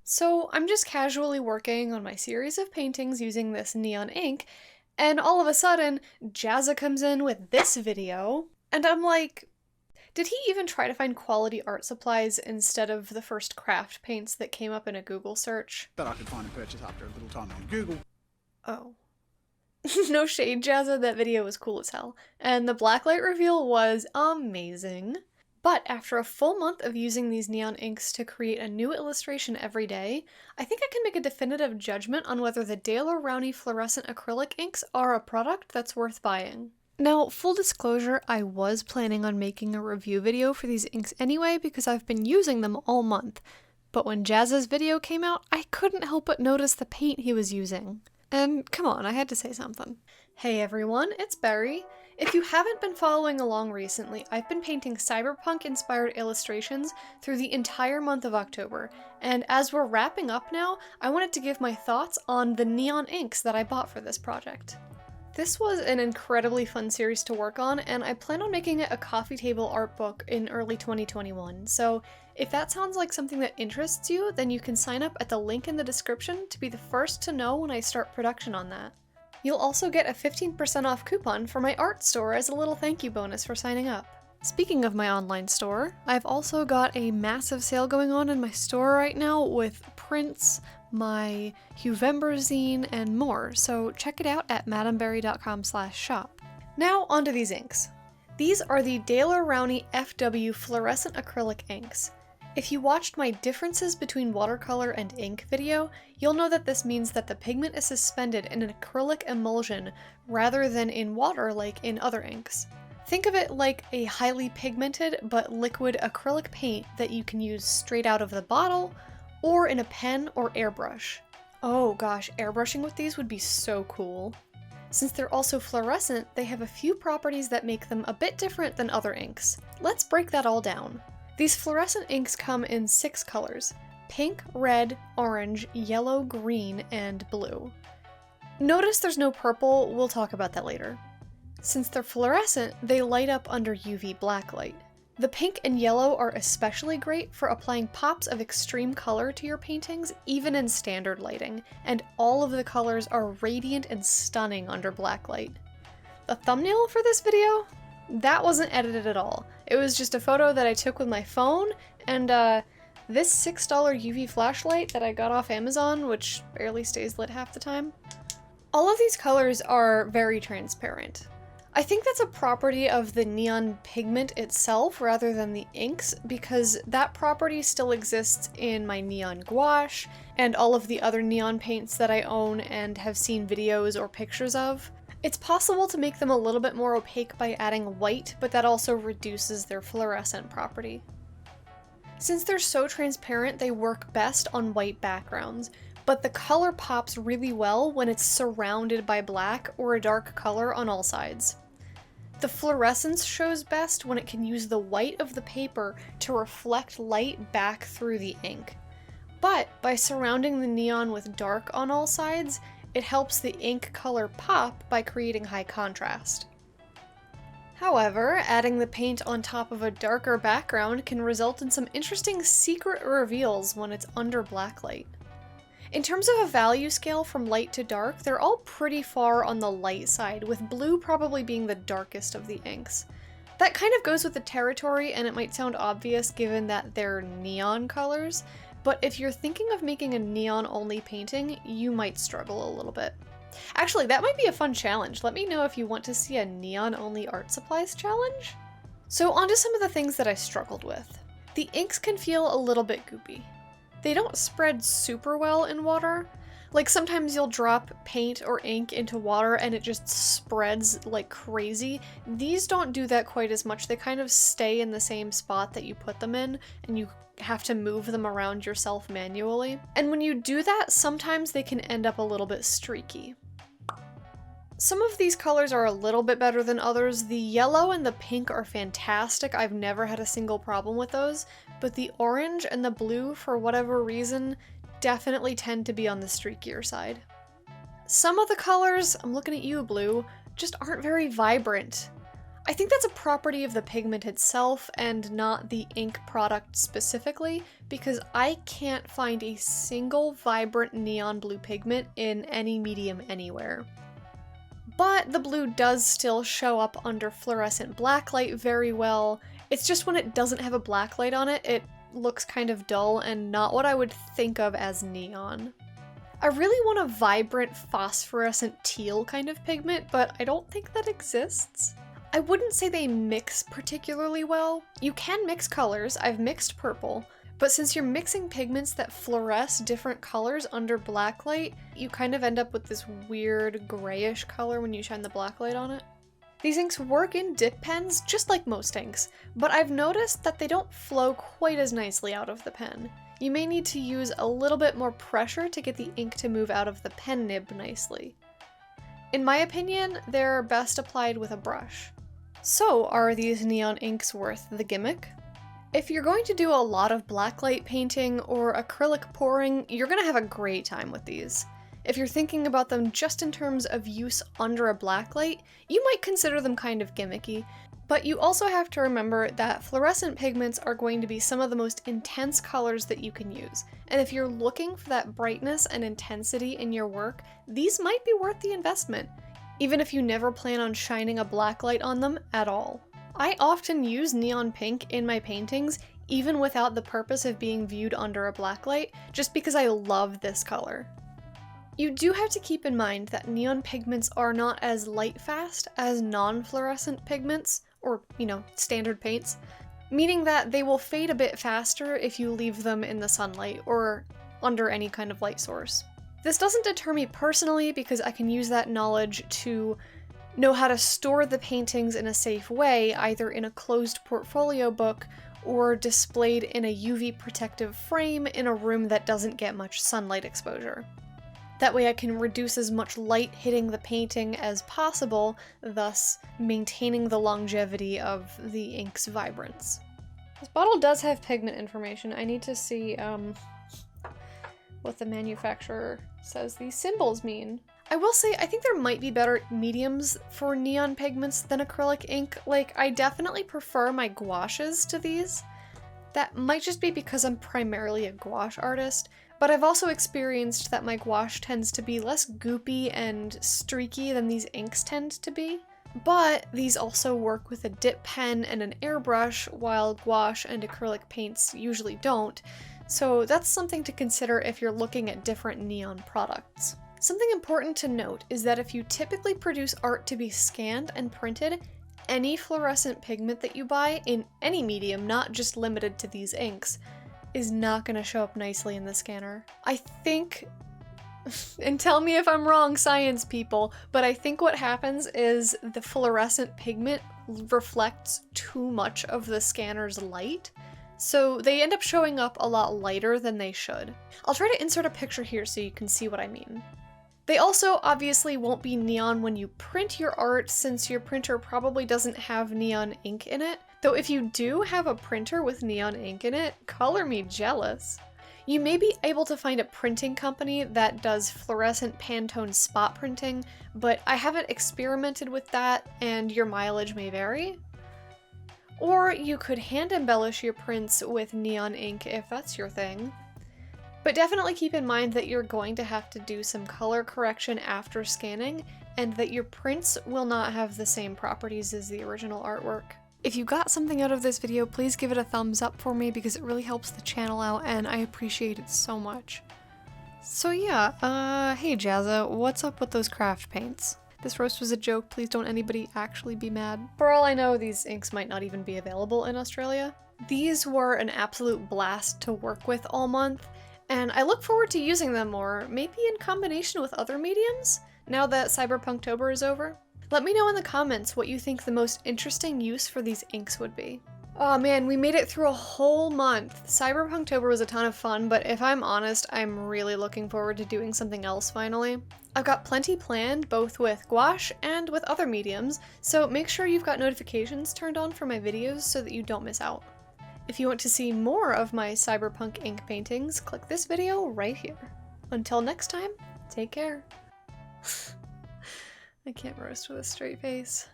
So I'm just casually working on my series of paintings using this neon ink, and all of a sudden, Jazza comes in with this video, and I'm like, did he even try to find quality art supplies instead of the first craft paints that came up in a Google search? That I could find and purchase after a little time on Google. Oh. No shade, Jazza, that video was cool as hell, and the blacklight reveal was amazing. But after a full month of using these neon inks to create a new illustration every day, I think I can make a definitive judgment on whether the Daler Rowney Fluorescent Acrylic inks are a product that's worth buying. Now, full disclosure, I was planning on making a review video for these inks anyway because I've been using them all month, but when Jazza's video came out, I couldn't help but notice the paint he was using. And come on, I had to say something. Hey everyone, it's Berry. If you haven't been following along recently, I've been painting cyberpunk-inspired illustrations through the entire month of October, and as we're wrapping up now, I wanted to give my thoughts on the neon inks that I bought for this project. This was an incredibly fun series to work on, and I plan on making it a coffee table art book in early 2021, so if that sounds like something that interests you, then you can sign up at the link in the description to be the first to know when I start production on that. You'll also get a 15% off coupon for my art store as a little thank you bonus for signing up. Speaking of my online store, I've also got a massive sale going on in my store right now with prints, my Huevember zine, and more, so check it out at madamberry.com/shop. Now onto these inks. These are the Daler Rowney FW Fluorescent Acrylic inks. If you watched my differences between watercolor and ink video, you'll know that this means that the pigment is suspended in an acrylic emulsion rather than in water like in other inks. Think of it like a highly pigmented but liquid acrylic paint that you can use straight out of the bottle or in a pen or airbrush. Oh gosh, airbrushing with these would be so cool. Since they're also fluorescent, they have a few properties that make them a bit different than other inks. Let's break that all down. These fluorescent inks come in 6 colors: pink, red, orange, yellow, green, and blue. Notice there's no purple, we'll talk about that later. Since they're fluorescent, they light up under UV blacklight. The pink and yellow are especially great for applying pops of extreme color to your paintings, even in standard lighting, and all of the colors are radiant and stunning under blacklight. The thumbnail for this video? That wasn't edited at all. It was just a photo that I took with my phone, and this $6 UV flashlight that I got off Amazon, which barely stays lit half the time. All of these colors are very transparent. I think that's a property of the neon pigment itself rather than the inks, because that property still exists in my neon gouache and all of the other neon paints that I own and have seen videos or pictures of. It's possible to make them a little bit more opaque by adding white, but that also reduces their fluorescent property. Since they're so transparent, they work best on white backgrounds, but the color pops really well when it's surrounded by black or a dark color on all sides. The fluorescence shows best when it can use the white of the paper to reflect light back through the ink. But by surrounding the neon with dark on all sides, it helps the ink color pop by creating high contrast. However, adding the paint on top of a darker background can result in some interesting secret reveals when it's under blacklight. In terms of a value scale from light to dark, they're all pretty far on the light side, with blue probably being the darkest of the inks. That kind of goes with the territory, and it might sound obvious given that they're neon colors, but if you're thinking of making a neon-only painting, you might struggle a little bit. Actually, that might be a fun challenge. Let me know if you want to see a neon-only art supplies challenge. So onto some of the things that I struggled with. The inks can feel a little bit goopy. They don't spread super well in water. Like sometimes you'll drop paint or ink into water and it just spreads like crazy. These don't do that quite as much. They kind of stay in the same spot that you put them in, and you have to move them around yourself manually. And when you do that, sometimes they can end up a little bit streaky. Some of these colors are a little bit better than others. The yellow and the pink are fantastic. I've never had a single problem with those, but the orange and the blue, for whatever reason, definitely tend to be on the streakier side. Some of the colors, I'm looking at you, blue, just aren't very vibrant. I think that's a property of the pigment itself and not the ink product specifically, because I can't find a single vibrant neon blue pigment in any medium anywhere. But the blue does still show up under fluorescent blacklight very well. It's just when it doesn't have a blacklight on it, it looks kind of dull and not what I would think of as neon. I really want a vibrant phosphorescent teal kind of pigment, but I don't think that exists. I wouldn't say they mix particularly well. You can mix colors, I've mixed purple, but since you're mixing pigments that fluoresce different colors under blacklight, you kind of end up with this weird grayish color when you shine the blacklight on it. These inks work in dip pens just like most inks, but I've noticed that they don't flow quite as nicely out of the pen. You may need to use a little bit more pressure to get the ink to move out of the pen nib nicely. In my opinion, they're best applied with a brush. So, are these neon inks worth the gimmick? If you're going to do a lot of blacklight painting or acrylic pouring, you're gonna have a great time with these. If you're thinking about them just in terms of use under a blacklight, you might consider them kind of gimmicky, but you also have to remember that fluorescent pigments are going to be some of the most intense colors that you can use, and if you're looking for that brightness and intensity in your work, these might be worth the investment, even if you never plan on shining a blacklight on them at all. I often use neon pink in my paintings, even without the purpose of being viewed under a blacklight, just because I love this color. You do have to keep in mind that neon pigments are not as light fast as non-fluorescent pigments, or, standard paints, meaning that they will fade a bit faster if you leave them in the sunlight or under any kind of light source. This doesn't deter me personally because I can use that knowledge to know how to store the paintings in a safe way, either in a closed portfolio book or displayed in a UV protective frame in a room that doesn't get much sunlight exposure. That way I can reduce as much light hitting the painting as possible, thus maintaining the longevity of the ink's vibrance. This bottle does have pigment information. I need to see what the manufacturer says these symbols mean. I will say, I think there might be better mediums for neon pigments than acrylic ink. Like, I definitely prefer my gouaches to these. That might just be because I'm primarily a gouache artist, but I've also experienced that my gouache tends to be less goopy and streaky than these inks tend to be. But these also work with a dip pen and an airbrush, while gouache and acrylic paints usually don't, so that's something to consider if you're looking at different neon products. Something important to note is that if you typically produce art to be scanned and printed, any fluorescent pigment that you buy in any medium, not just limited to these inks, is not going to show up nicely in the scanner. I think, and tell me if I'm wrong, science people, but I think what happens is the fluorescent pigment reflects too much of the scanner's light, so they end up showing up a lot lighter than they should. I'll try to insert a picture here so you can see what I mean. They also obviously won't be neon when you print your art, since your printer probably doesn't have neon ink in it. Though if you do have a printer with neon ink in it, color me jealous. You may be able to find a printing company that does fluorescent Pantone spot printing, but I haven't experimented with that and your mileage may vary. Or you could hand embellish your prints with neon ink if that's your thing. But definitely keep in mind that you're going to have to do some color correction after scanning, and that your prints will not have the same properties as the original artwork. If you got something out of this video, please give it a thumbs up for me because it really helps the channel out and I appreciate it so much. So yeah, hey Jazza, what's up with those craft paints? This roast was a joke, please don't anybody actually be mad. For all I know, these inks might not even be available in Australia. These were an absolute blast to work with all month, and I look forward to using them more, maybe in combination with other mediums, now that Cyberpunktober is over. Let me know in the comments what you think the most interesting use for these inks would be. Oh man, we made it through a whole month. Cyberpunktober was a ton of fun, but if I'm honest, I'm really looking forward to doing something else finally. I've got plenty planned, both with gouache and with other mediums, so make sure you've got notifications turned on for my videos so that you don't miss out. If you want to see more of my cyberpunk ink paintings, click this video right here. Until next time, take care. I can't roast with a straight face.